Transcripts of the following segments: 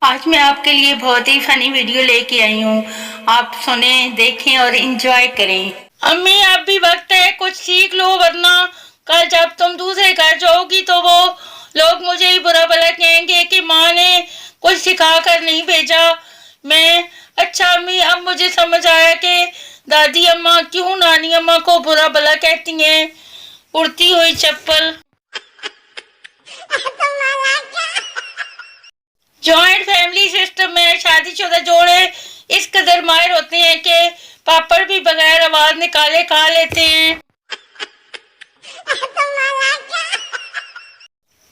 आज मैं आपके लिए बहुत ही फनी वीडियो लेके आई हूँ। आप सुने, देखें और एंजॉय करें। अम्मी, अब भी वक्त है, कुछ सीख लो, वरना कल जब तुम दूसरे घर जाओगी तो वो लोग मुझे ही बुरा भला कहेंगे कि माँ ने कुछ सिखा कर नहीं भेजा। अच्छा अम्मी, अब मुझे समझ आया कि दादी अम्मा क्यों नानी अम्मा को बुरा भला कहती हैं। उड़ती हुई चप्पल। जॉइंट फैमिली सिस्टम में शादीशुदा जोड़े इस कदर माहिर होते हैं कि पापड़ भी बगैर आवाज निकाले खा लेते हैं।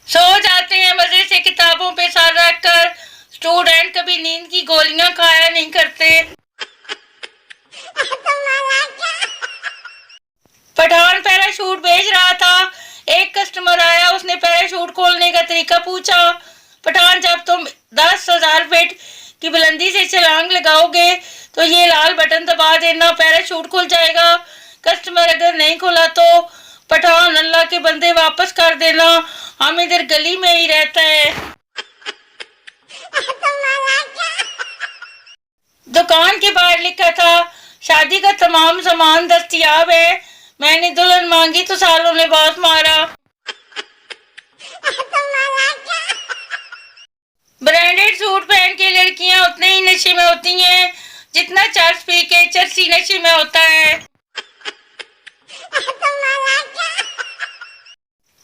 सो जाते हैं मजे से किताबों पे सर रखकर। स्टूडेंट कभी नींद की गोलियां खाया नहीं करते। पठान पैराशूट बेच रहा था, एक कस्टमर आया, उसने पैराशूट खोलने का तरीका पूछा। पठान, जब तुम 10,000 फीट की बुलंदी से छलांग लगाओगे तो ये लाल बटन दबा देना, पैराशूट खुल जाएगा। कस्टमर, अगर नहीं खुला तो पठान, अल्लाह के बंदे वापस कर देना, हम इधर गली में ही रहता है। दुकान के बाहर लिखा था, शादी का तमाम सामान दस्तयाब है। मैंने दुल्हन मांगी तो सालों ने बात मारा। ब्रांडेड सूट पहन के लड़कियां उतने ही नशे में होती हैं जितना चर्च पी के चर्ची नशे में होता है।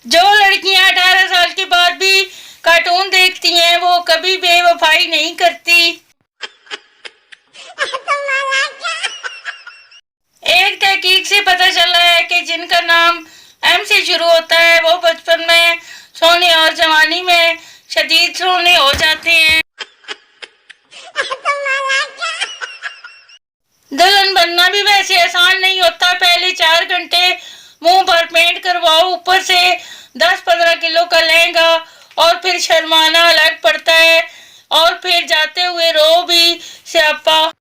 जो लड़कियां 18 साल के बाद भी कार्टून देखती हैं वो कभी बेवफाई नहीं करती। एक तहकीक से पता चला है कि जिनका नाम एम से शुरू होता है वो बचपन में सोने और जवानी में शदीद सोने हो जाते हैं। दुल्हन बनना भी वैसे आसान नहीं होता। पहले 4 घंटे मुंह पर पेंट करवाओ, ऊपर से 10-15 किलो का लहंगा, और फिर शर्माना अलग पड़ता है, और फिर जाते हुए रो भी स्यापा।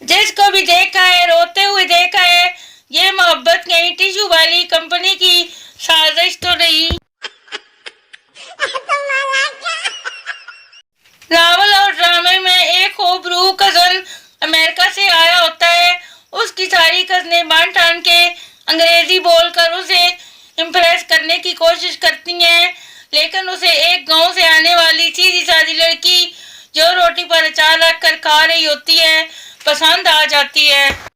जिसको भी देखा है रोते हुए देखा है। ये मोहब्बत कहीं टिश्यू वाली कंपनी की साजिश तो नहीं। नावल और ड्रामे में एक खूब रूह कजन अमेरिका से आया होता है। उसकी सारी कजनें बांध ठान के अंग्रेजी बोलकर उसे इम्प्रेस करने की कोशिश करती हैं, लेकिन उसे एक गांव से आने वाली सीधी सादी लड़की जो रोटी पर अचार रख कर खा रही होती है पसंद आ जाती है।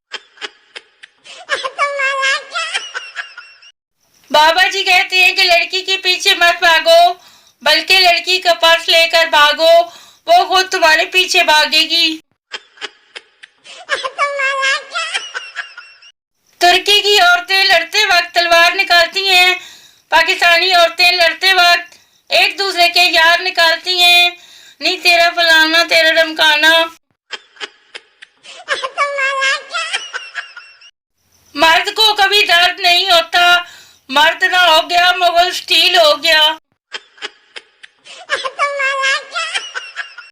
बाबा जी कहते हैं कि लड़की के पीछे मत भागो, बल्कि लड़की का पर्स लेकर भागो, वो खुद तुम्हारे पीछे भागेगी। तुर्की की औरतें लड़ते वक्त तलवार निकालती हैं, पाकिस्तानी औरतें लड़ते वक्त एक दूसरे के यार निकालती हैं। नहीं तेरा फलाना तेरा धमकाना। मर्द को कभी दर्द नहीं होता, मर्द ना हो गया मुगल स्टील हो गया।